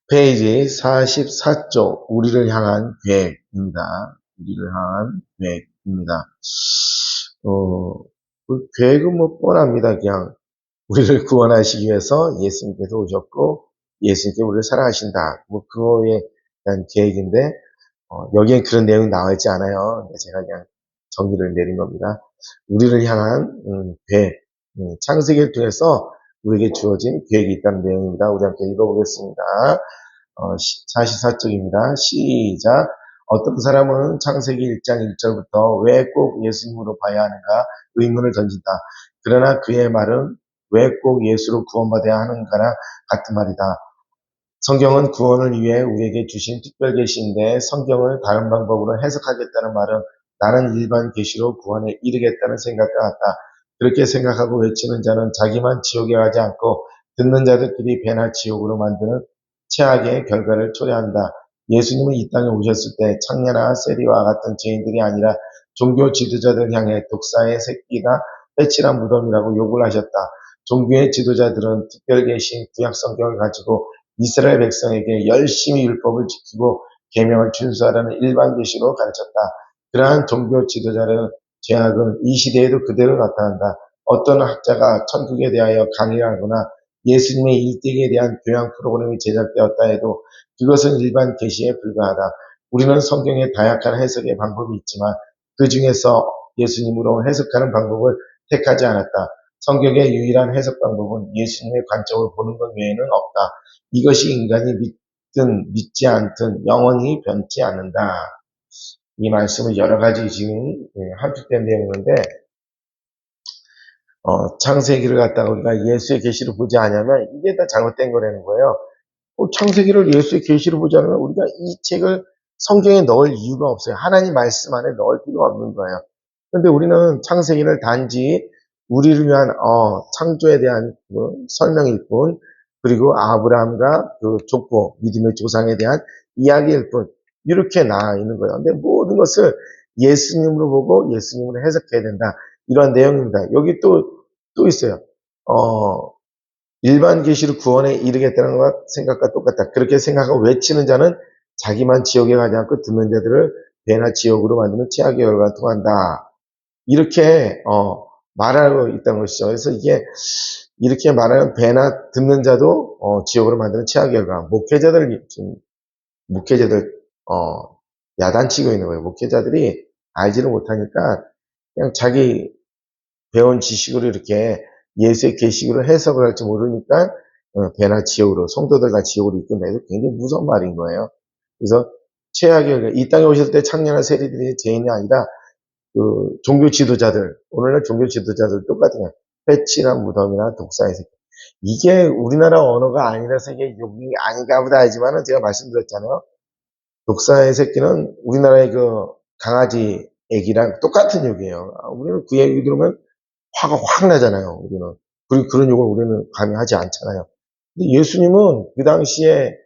페이지 44쪽 우리를 향한 계획입니다. 우리를 향한 계획입니다. 그 계획은 뭐 뻔합니다. 그냥 우리를 구원하시기 위해서 예수님께서 오셨고 예수님께 우리를 사랑하신다. 뭐 그거에 대한 계획인데 여기에 그런 내용이 나와 있지 않아요. 제가 그냥 정리를 내린 겁니다. 우리를 향한 계획, 창세기를 통해서 우리에게 주어진 계획이 있다는 내용입니다. 우리 함께 읽어보겠습니다. 44쪽입니다. 시작. 어떤 사람은 창세기 1장 1절부터 왜 꼭 예수님으로 봐야 하는가 의문을 던진다. 그러나 그의 말은 왜 꼭 예수로 구원받아야 하는가나 같은 말이다. 성경은 구원을 위해 우리에게 주신 특별 계시인데 성경을 다른 방법으로 해석하겠다는 말은 나는 일반 계시로 구원에 이르겠다는 생각과 같다. 그렇게 생각하고 외치는 자는 자기만 지옥에 가지 않고 듣는 자들끼리 배나 지옥으로 만드는 최악의 결과를 초래한다. 예수님은 이 땅에 오셨을 때 창녀나 세리와 같은 죄인들이 아니라 종교 지도자들 향해 독사의 새끼가 빼칠한 무덤이라고 욕을 하셨다. 종교의 지도자들은 특별 계신 구약 성경을 가지고 이스라엘 백성에게 열심히 율법을 지키고 계명을 준수하라는 일반 계시로 가르쳤다. 그러한 종교 지도자의 죄악은 이 시대에도 그대로 나타난다. 어떤 학자가 천국에 대하여 강의하거나 예수님의 일대기에 대한 교양 프로그램이 제작되었다 해도 그것은 일반 계시에 불과하다. 우리는 성경의 다양한 해석의 방법이 있지만 그 중에서 예수님으로 해석하는 방법을 택하지 않았다. 성경의 유일한 해석 방법은 예수님의 관점을 보는 것 외에는 없다. 이것이 인간이 믿든 믿지 않든 영원히 변치 않는다. 이 말씀은 여러 가지 지금 함축된 내용인데 창세기를 갖다가 우리가 예수의 계시로 보지 않으면 이게 다 잘못된 거라는 거예요. 창세기를 예수의 계시로 보지 않으면 우리가 이 책을 성경에 넣을 이유가 없어요. 하나님 말씀 안에 넣을 필요가 없는 거예요. 그런데 우리는 창세기를 단지 우리를 위한 창조에 대한 설명일 뿐, 그리고 아브라함과 그 족보, 믿음의 조상에 대한 이야기일 뿐, 이렇게 나와 있는 거예요. 근데 모든 것을 예수님으로 보고 예수님으로 해석해야 된다. 이런 내용입니다. 여기 또 있어요. 일반 계시로 구원에 이르겠다는 것 생각과 똑같다. 그렇게 생각하고 외치는 자는 자기만 지옥에 가지 않고 듣는 자들을 배나 지옥으로 만드는 최악의 결과가 통한다. 이렇게 말하고 있다는 것이죠. 그래서 이게 이렇게 말하는 배나 듣는 자도 지옥으로 만드는 최악의 결과. 목회자들 야단치고 있는 거예요. 목회자들이 알지를 못하니까 그냥 자기 배운 지식으로 이렇게 예수의 계시로 해석을 할지 모르니까 배나 지옥으로 성도들과 지옥으로 이끈다 해서 굉장히 무서운 말인 거예요. 그래서 최악의 이 땅에 오셨을 때 창녀나 세리들이 죄인이 아니라 그 종교 지도자들, 오늘날 종교 지도자들 똑같은 거예요. 빼칠한 무덤이나 독사의 새끼. 이게 우리나라 언어가 아니라서 이게 욕이 아닌가 보다 하지만은 제가 말씀드렸잖아요. 독사의 새끼는 우리나라의 그 강아지 애기랑 똑같은 욕이에요. 우리는 그 얘기 들으면 화가 확 나잖아요, 우리는. 그리고 그런 욕을 우리는 감히 하지 않잖아요. 근데 예수님은 그 당시에,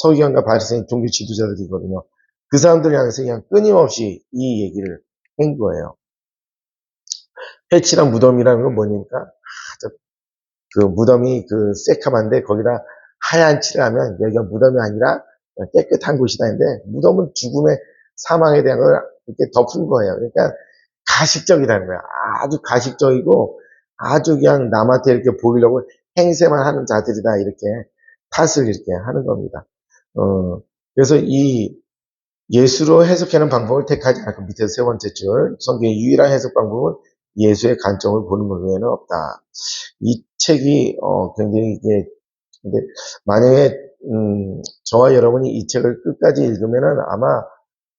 서기관과 바리새인 종교 지도자들이거든요. 그 사람들 향해서 그냥 끊임없이 이 얘기를 한 거예요. 해칠한 무덤이라는 건 뭐니까? 그 무덤이 그 새카만데 거기다 하얀 칠을 하면 여기가 무덤이 아니라 깨끗한 곳이다 했는데 무덤은 죽음의 사망에 대한 걸 이렇게 덮은 거예요. 그러니까 가식적이라는 거야. 아주 가식적이고 아주 그냥 남한테 이렇게 보이려고 행세만 하는 자들이다 이렇게 탓을 이렇게 하는 겁니다. 그래서 이 예수로 해석하는 방법을 택하지 않고 밑에서 세 번째 줄 성경의 유일한 해석 방법은 예수의 관점을 보는 것 외에는 없다. 이 책이 굉장히 이게 근데 만약에 저와 여러분이 이 책을 끝까지 읽으면은 아마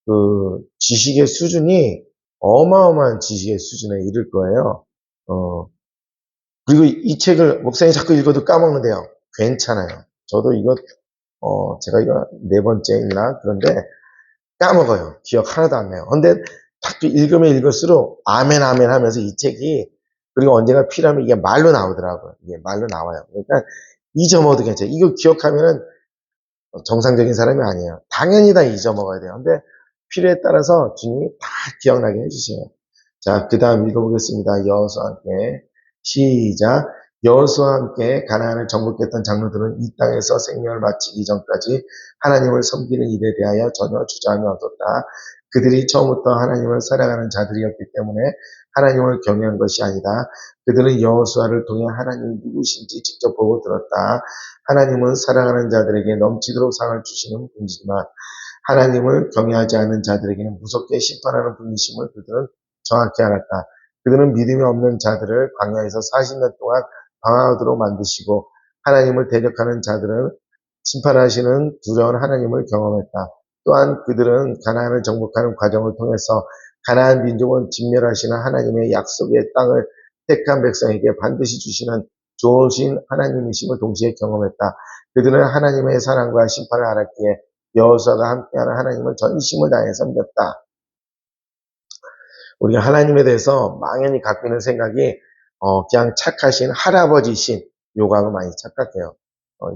그 지식의 수준이 어마어마한 지식의 수준에 이를 거예요. 그리고 이 책을 목사님 자꾸 읽어도 까먹는데요. 괜찮아요. 저도 이거 제가 이거 네 번째 읽나 그런데 까먹어요. 기억 하나도 안 나요. 근데 딱 읽으면 읽을수록 아멘 아멘 하면서 이 책이 그리고 언젠가 필요하면 이게 말로 나오더라고요. 이게 말로 나와요. 그러니까 잊어먹어도 괜찮아요. 이거 기억하면은 정상적인 사람이 아니에요. 당연히 다 잊어먹어야 돼요. 근데 필요에 따라서 주님이 다 기억나게 해주세요. 자, 그 다음 읽어보겠습니다. 여호수아 함께 시작. 여호수아와 함께 가나안을 정복했던 장로들은 이 땅에서 생명을 마치기 전까지 하나님을 섬기는 일에 대하여 전혀 주저함이 없었다. 그들이 처음부터 하나님을 사랑하는 자들이었기 때문에 하나님을 경외한 것이 아니다. 그들은 여호수아를 통해 하나님이 누구신지 직접 보고 들었다. 하나님은 사랑하는 자들에게 넘치도록 상을 주시는 분이지만 하나님을 경외하지 않는 자들에게는 무섭게 심판하는 분이심을 그들은 정확히 알았다. 그들은 믿음이 없는 자들을 광야에서 40년 동안 방황하도록 만드시고 하나님을 대적하는 자들은 심판하시는 두려운 하나님을 경험했다. 또한 그들은 가나안을 정복하는 과정을 통해서 가나안 민족은 진멸하시는 하나님의 약속의 땅을 택한 백성에게 반드시 주시는 좋으신 하나님이심을 동시에 경험했다. 그들은 하나님의 사랑과 심판을 알았기에 여호수아가 함께하는 하나님을 전심을 다해서 믿었다. 우리가 하나님에 대해서 막연히 갖고 있는 생각이 그냥 착하신 할아버지신 요구하고 많이 착각해요.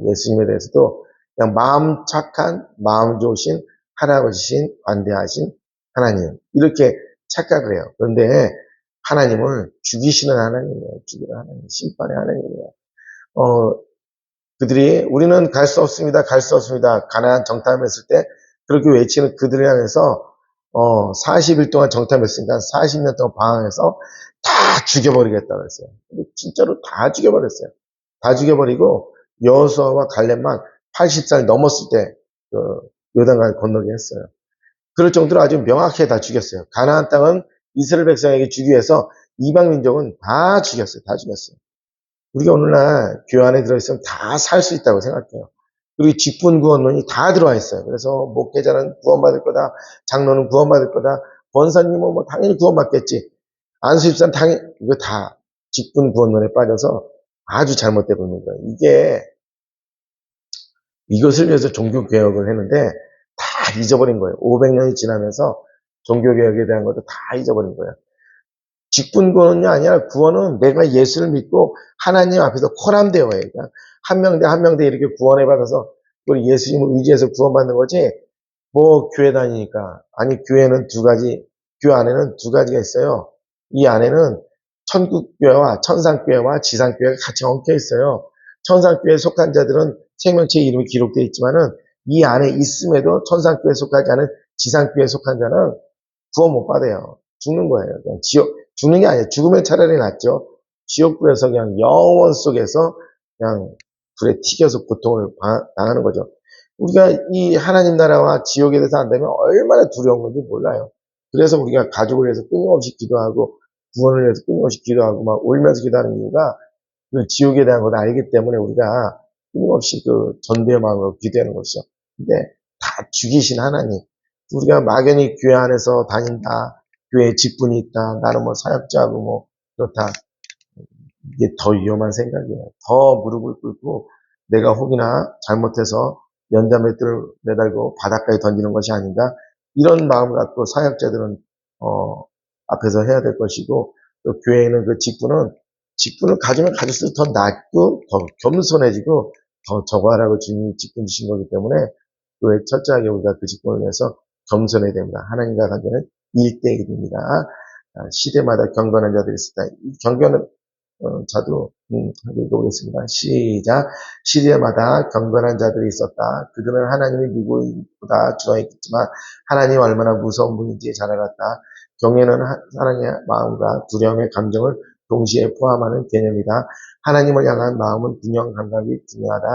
예수님에 대해서도 그냥 마음 착한, 마음 좋으신 할아버지신, 관대하신 하나님 이렇게 착각을 해요. 그런데 하나님을 죽이시는 하나님이에요. 죽이는 하나님, 심판의 하나님이에요. 그들이 우리는 갈 수 없습니다. 갈 수 없습니다. 가나안 정탐했을 때 그렇게 외치는 그들을 향해서 40일 동안 정탐했으니까 40년 동안 방황해서 다 죽여버리겠다 그랬어요. 근데 진짜로 다 죽여버렸어요. 다 죽여버리고 여호수아와 갈렙만 80살 넘었을 때 요단강을 건너게 했어요. 그럴 정도로 아주 명확하게 다 죽였어요. 가나안 땅은 이스라엘 백성에게 주기 위해서 이방 민족은 다 죽였어요. 다 죽였어요. 우리가 오늘날 교회 안에 들어있으면 다 살 수 있다고 생각해요. 그리고 직분구원론이 다 들어와 있어요. 그래서 목회자는 구원받을 거다. 장로는 구원받을 거다. 권사님은 뭐 당연히 구원받겠지. 안수집사는 당연히 이거 다 직분구원론에 빠져서 아주 잘못되고 있는 거예요. 이것을 위해서 종교개혁을 했는데 다 잊어버린 거예요. 500년이 지나면서 종교개혁에 대한 것도 다 잊어버린 거예요. 직분구원이 아니라 구원은 내가 예수를 믿고 하나님 앞에서 코람되어야 해요. 한 명대 한 명대 이렇게 구원해 받아서 우리 예수님을 의지해서 구원받는 거지. 뭐 교회 다니니까. 아니 교회는 두 가지, 교회 안에는 두 가지가 있어요. 이 안에는 천국교회와 천상교회와 지상교회가 같이 엉켜 있어요. 천상교회에 속한 자들은 생명체의 이름이 기록되어 있지만은 이 안에 있음에도 천상교회에 속하지 않은 지상교회에 속한 자는 구원 못 받아요. 죽는 거예요. 그냥 죽는 게 아니에요. 죽으면 차라리 낫죠. 지옥불에서 그냥 영원 속에서 그냥 불에 튀겨서 고통을 당하는 거죠. 우리가 이 하나님 나라와 지옥에 대해서 안다면 얼마나 두려운 건지 몰라요. 그래서 우리가 가족을 위해서 끊임없이 기도하고 구원을 위해서 끊임없이 기도하고 막 울면서 기도하는 이유가 그 지옥에 대한 걸 알기 때문에 우리가 끊임없이 그 전도의 마음으로 기도하는 것이죠. 근데 다 죽이신 하나님. 우리가 막연히 교회 안에서 다닌다. 교회에 직분이 있다. 나는 뭐 사역자고 뭐 그렇다. 이게 더 위험한 생각이에요. 더 무릎을 꿇고 내가 혹이나 잘못해서 연자맷돌을 매달고 바닷가에 던지는 것이 아닌가. 이런 마음 갖고 사역자들은 앞에서 해야 될 것이고 또 교회에는 그 직분을 가지면 가질수록 더 낫고 더 겸손해지고 더 저거하라고 주님이 직분 주신 거기 때문에 교회 철저하게 우리가 그 직분을 위해서 겸손해야 됩니다. 하나님과 관계는 1대1입니다. 시대마다 경건한 자들이 있다. 이 경건은 자도 읽어보겠습니다. 시작. 시대마다 경건한 자들이 있었다. 그들은 하나님이 누구보다 주장했겠지만 하나님 얼마나 무서운 분인지 잘 알았다. 경외는 사랑의 마음과 두려움의 감정을 동시에 포함하는 개념이다. 하나님을 향한 마음은 균형 감각이 중요하다.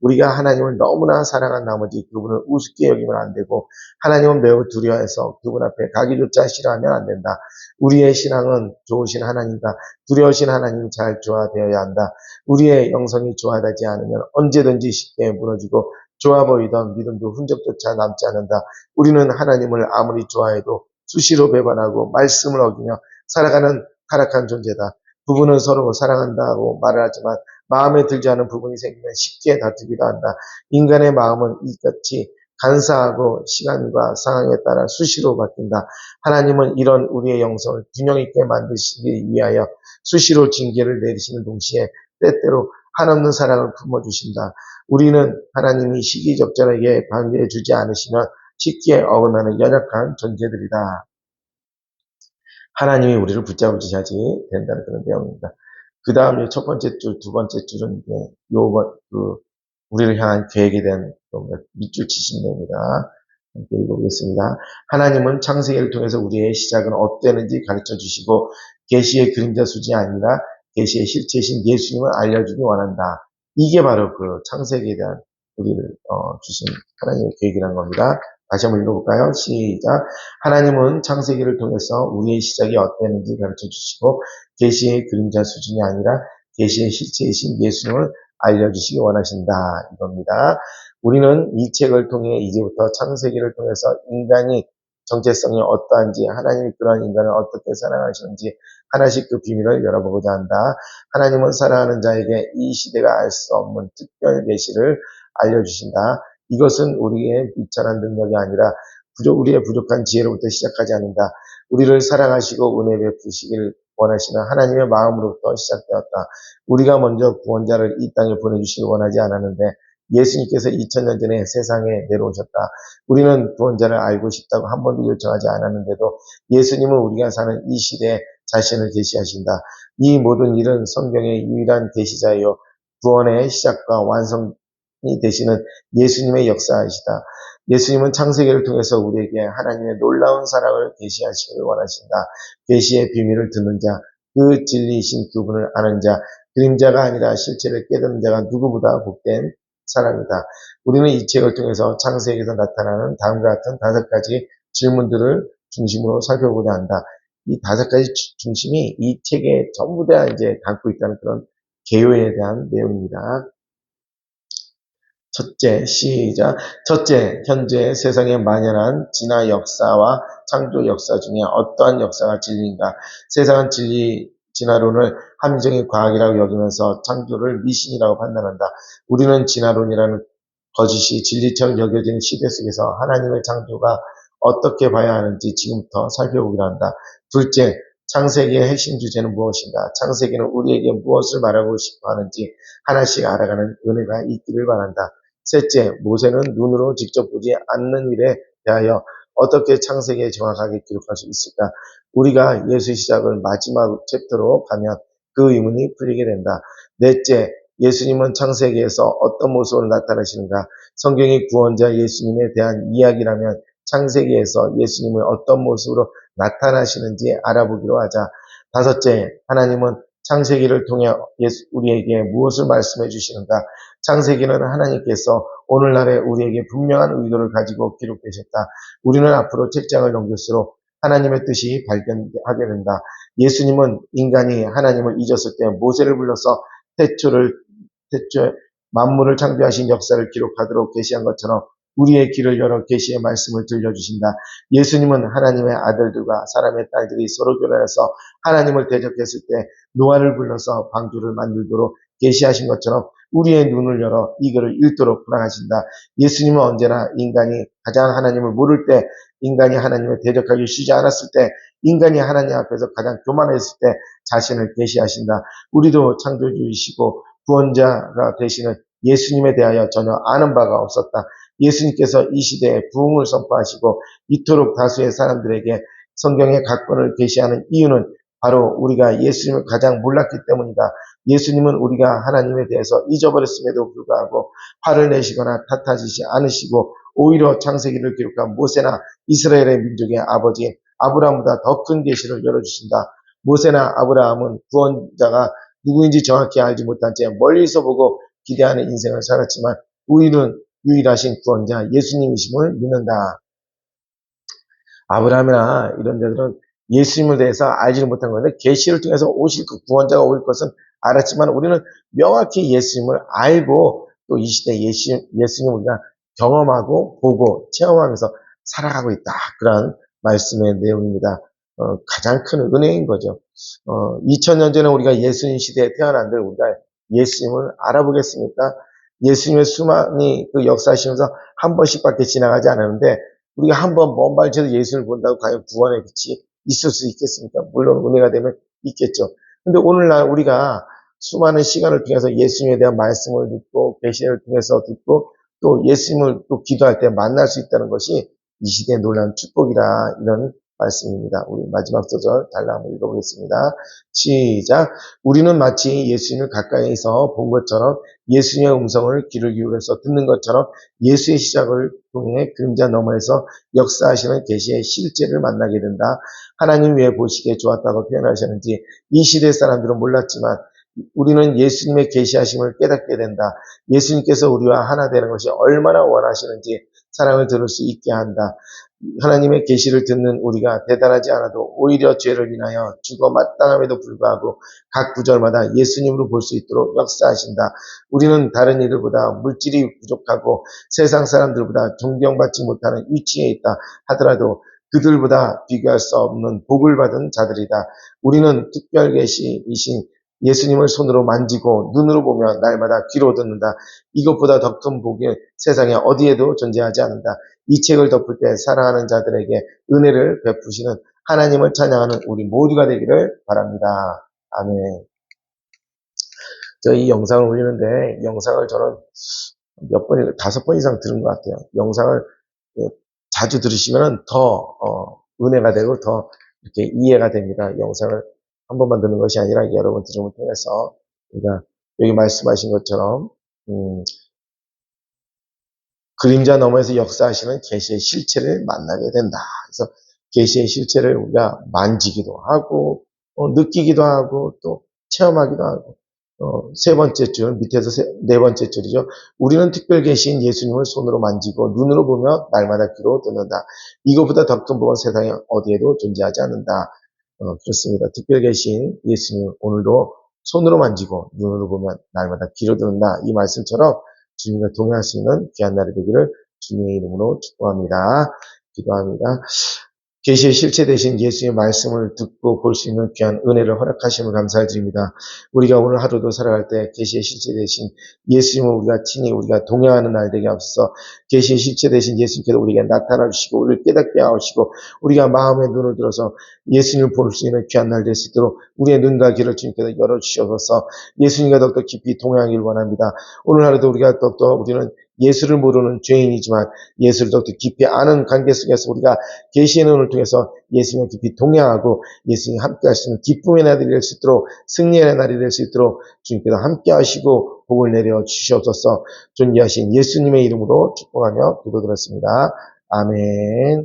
우리가 하나님을 너무나 사랑한 나머지 그분을 우습게 여기면 안 되고 하나님은 매우 두려워해서 그분 앞에 가기조차 싫어하면 안 된다. 우리의 신앙은 좋으신 하나님과 두려우신 하나님이 잘 조화되어야 한다. 우리의 영성이 조화되지 않으면 언제든지 쉽게 무너지고 좋아 보이던 믿음도 흔적조차 남지 않는다. 우리는 하나님을 아무리 좋아해도 수시로 배반하고 말씀을 어기며 살아가는 타락한 존재다. 부부는 서로 사랑한다고 말을 하지만 마음에 들지 않은 부분이 생기면 쉽게 다투기도 한다. 인간의 마음은 이같이 간사하고 시간과 상황에 따라 수시로 바뀐다. 하나님은 이런 우리의 영성을 균형 있게 만드시기 위하여 수시로 징계를 내리시는 동시에 때때로 한없는 사랑을 품어주신다. 우리는 하나님이 시기적절하게 방해해 주지 않으시면 쉽게 어긋나는 연약한 존재들이다. 하나님이 우리를 붙잡으셔야지 된다는 그런 내용입니다. 그 다음에 첫 번째 줄, 두 번째 줄은 이제 우리를 향한 계획에 대한 밑줄 치시면 됩니다. 함께 읽어보겠습니다. 하나님은 창세기를 통해서 우리의 시작은 어땠는지 가르쳐 주시고 계시의 그림자 수준이 아니라 계시의 실체이신 예수님을 알려주기 원한다. 이게 바로 그 창세기에 대한 우리를 주신 하나님의 계획이라는 겁니다. 다시 한번 읽어볼까요? 시작. 하나님은 창세기를 통해서 우리의 시작이 어땠는지 가르쳐 주시고 계시의 그림자 수준이 아니라 계시의 실체이신 예수님을 알려주시기 원하신다. 이겁니다. 우리는 이 책을 통해 이제부터 창세기를 통해서 인간이 정체성이 어떠한지, 하나님이 그러한 인간을 어떻게 사랑하시는지 하나씩 그 비밀을 열어보고자 한다. 하나님은 사랑하는 자에게 이 시대가 알 수 없는 특별 계시를 알려주신다. 이것은 우리의 비천한 능력이 아니라 우리의 부족한 지혜로부터 시작하지 않는다. 우리를 사랑하시고 은혜 베푸시길 원하시는 하나님의 마음으로부터 시작되었다. 우리가 먼저 구원자를 이 땅에 보내주시길 원하지 않았는데 예수님께서 2000년 전에 세상에 내려오셨다. 우리는 구원자를 알고 싶다고 한 번도 요청하지 않았는데도 예수님은 우리가 사는 이 시대에 자신을 계시하신다. 이 모든 일은 성경의 유일한 계시자요 구원의 시작과 완성이 되시는 예수님의 역사이시다. 예수님은 창세기를 통해서 우리에게 하나님의 놀라운 사랑을 계시하시기를 원하신다. 계시의 비밀을 듣는 자, 그 진리이신 그분을 아는 자, 그림자가 아니라 실체를 깨닫는 자가 누구보다 복된 사람이다. 우리는 이 책을 통해서 창세기에서 나타나는 다음과 같은 5가지 질문들을 중심으로 살펴보고자 한다. 이 5가지 중심이 이 책에 전부 다 이제 담고 있다는 그런 개요에 대한 내용입니다. 첫째, 시작. 첫째, 현재 세상에 만연한 진화 역사와 창조 역사 중에 어떠한 역사가 진리인가? 세상은 진화론을 합리적인 과학이라고 여기면서 창조를 미신이라고 판단한다. 우리는 진화론이라는 거짓이 진리처럼 여겨지는 시대 속에서 하나님의 창조가 어떻게 봐야 하는지 지금부터 살펴보기로 한다. 둘째, 창세기의 핵심 주제는 무엇인가? 창세기는 우리에게 무엇을 말하고 싶어 하는지 하나씩 알아가는 은혜가 있기를 바란다. 셋째, 모세는 눈으로 직접 보지 않는 일에 대하여 어떻게 창세기에 정확하게 기록할 수 있을까? 우리가 예수의 시작을 마지막 챕터로 가면 그 의문이 풀리게 된다. 넷째, 예수님은 창세기에서 어떤 모습으로 나타나시는가? 성경이 구원자 예수님에 대한 이야기라면 창세기에서 예수님은 어떤 모습으로 나타나시는지 알아보기로 하자. 다섯째, 하나님은 창세기를 통해 우리에게 무엇을 말씀해 주시는가? 창세기는 하나님께서 오늘날에 우리에게 분명한 의도를 가지고 기록되셨다. 우리는 앞으로 책장을 넘길수록 하나님의 뜻이 발견하게 된다. 예수님은 인간이 하나님을 잊었을 때 모세를 불러서 태초에 만물을 창조하신 역사를 기록하도록 계시한 것처럼 우리의 길을 열어 계시의 말씀을 들려주신다. 예수님은 하나님의 아들들과 사람의 딸들이 서로 교란해서 하나님을 대적했을 때 노아를 불러서 방주를 만들도록 계시하신 것처럼 우리의 눈을 열어 이거를 읽도록 허락하신다. 예수님은 언제나 인간이 가장 하나님을 모를 때, 인간이 하나님을 대적하기 쉬지 않았을 때, 인간이 하나님 앞에서 가장 교만했을 때 자신을 계시하신다. 우리도 창조주이시고 구원자가 되시는 예수님에 대하여 전혀 아는 바가 없었다. 예수님께서 이 시대에 부흥을 선포하시고 이토록 다수의 사람들에게 성경의 각본을 계시하는 이유는 바로 우리가 예수님을 가장 몰랐기 때문이다. 예수님은 우리가 하나님에 대해서 잊어버렸음에도 불구하고 화를 내시거나 탓하시지 않으시고 오히려 창세기를 기록한 모세나 이스라엘의 민족의 아버지인 아브라함보다 더 큰 계시를 열어주신다. 모세나 아브라함은 구원자가 누구인지 정확히 알지 못한 채 멀리서 보고 기대하는 인생을 살았지만 우리는 유일하신 구원자 예수님이심을 믿는다. 아브라함이나 이런 데들은 예수님을 대해서 알지는 못한 건데 계시를 통해서 오실 그 구원자가 올 것은 알았지만 우리는 명확히 예수님을 알고 또 이 시대 예수님을 우리가 경험하고 보고 체험하면서 살아가고 있다. 그런 말씀의 내용입니다. 가장 큰 은혜인 거죠. 2000년 전에 우리가 예수님 시대에 태어난들 우리가 예수님을 알아보겠습니까? 예수님의 수많이 그 역사하시면서 한 번씩밖에 지나가지 않았는데 우리가 한번 먼 발치에서 예수를 본다고 과연 구원의 빛이 있을 수 있겠습니까? 물론 은혜가 되면 있겠죠. 근데 오늘날 우리가 수많은 시간을 통해서 예수님에 대한 말씀을 듣고 계시를 통해서 듣고 또 예수님을 또 기도할 때 만날 수 있다는 것이 이 시대의 놀라운 축복이라 이런 말씀입니다. 우리 마지막 소절 달라 한번 읽어보겠습니다. 시작. 우리는 마치 예수님을 가까이서 본 것처럼 예수님의 음성을 귀를 기울여서 듣는 것처럼 예수의 시작을 통해 그림자 너머에서 역사하시는 계시의 실제를 만나게 된다. 하나님 왜 보시기에 좋았다고 표현하셨는지 이 시대 사람들은 몰랐지만 우리는 예수님의 계시하심을 깨닫게 된다. 예수님께서 우리와 하나 되는 것이 얼마나 원하시는지 사랑을 들을 수 있게 한다. 하나님의 계시를 듣는 우리가 대단하지 않아도 오히려 죄를 인하여 죽어 마땅함에도 불구하고 각 구절마다 예수님으로 볼 수 있도록 역사하신다. 우리는 다른 이들보다 물질이 부족하고 세상 사람들보다 존경받지 못하는 위치에 있다 하더라도 그들보다 비교할 수 없는 복을 받은 자들이다. 우리는 특별 계시이신 예수님을 손으로 만지고 눈으로 보며 날마다 귀로 듣는다. 이것보다 더 큰 복이 세상에 어디에도 존재하지 않는다. 이 책을 덮을 때 사랑하는 자들에게 은혜를 베푸시는 하나님을 찬양하는 우리 모두가 되기를 바랍니다. 아멘. 저 이 영상을 올리는데 영상을 저는 몇 번, 5번 이상 들은 것 같아요. 영상을 자주 들으시면 더 은혜가 되고 더 이렇게 이해가 됩니다. 영상을 한 번만 듣는 것이 아니라 여러 번 들음을 통해서 우리가 여기 말씀하신 것처럼 그림자 너머에서 역사하시는 계시의 실체를 만나게 된다. 그래서 계시의 실체를 우리가 만지기도 하고 느끼기도 하고 또 체험하기도 하고 세 번째 줄 밑에서 네 번째 줄이죠. 우리는 특별 계시인 예수님을 손으로 만지고 눈으로 보며 날마다 귀로 듣는다. 이거보다 더 큰 복은 세상에 어디에도 존재하지 않는다. 그렇습니다. 특별 계시인 예수님 오늘도 손으로 만지고 눈으로 보며 날마다 귀로 듣는다. 이 말씀처럼 주님과 동행할 수 있는 귀한 날이 되기를 주님의 이름으로 축복합니다. 기도합니다. 계시의 실체 되신 예수의 말씀을 듣고 볼 수 있는 귀한 은혜를 허락하심을 감사드립니다. 우리가 오늘 하루도 살아갈 때 계시의 실체 되신 예수님을 우리가 친히 우리가 동행하는 날 되게 하옵소서. 계시의 실체 되신 예수님께서 우리에게 나타나 주시고 우리를 깨닫게 하시고 우리가 마음의 눈을 들어서 예수님을 볼 수 있는 귀한 날 될 수 있도록 우리의 눈과 귀를 주님께서 열어주셔서 예수님과 더욱더 깊이 동행하길 원합니다. 오늘 하루도 우리가 더욱더 우리는 예수를 모르는 죄인이지만 예수를 더욱더 깊이 아는 관계 속에서 우리가 계시의 눈을 통해서 예수님과 깊이 동행하고 예수님이 함께 하시는 기쁨의 날이 될 수 있도록 승리의 날이 될 수 있도록 주님께서 함께 하시고 복을 내려 주시옵소서. 존귀하신 예수님의 이름으로 축복하며 기도드렸습니다. 아멘.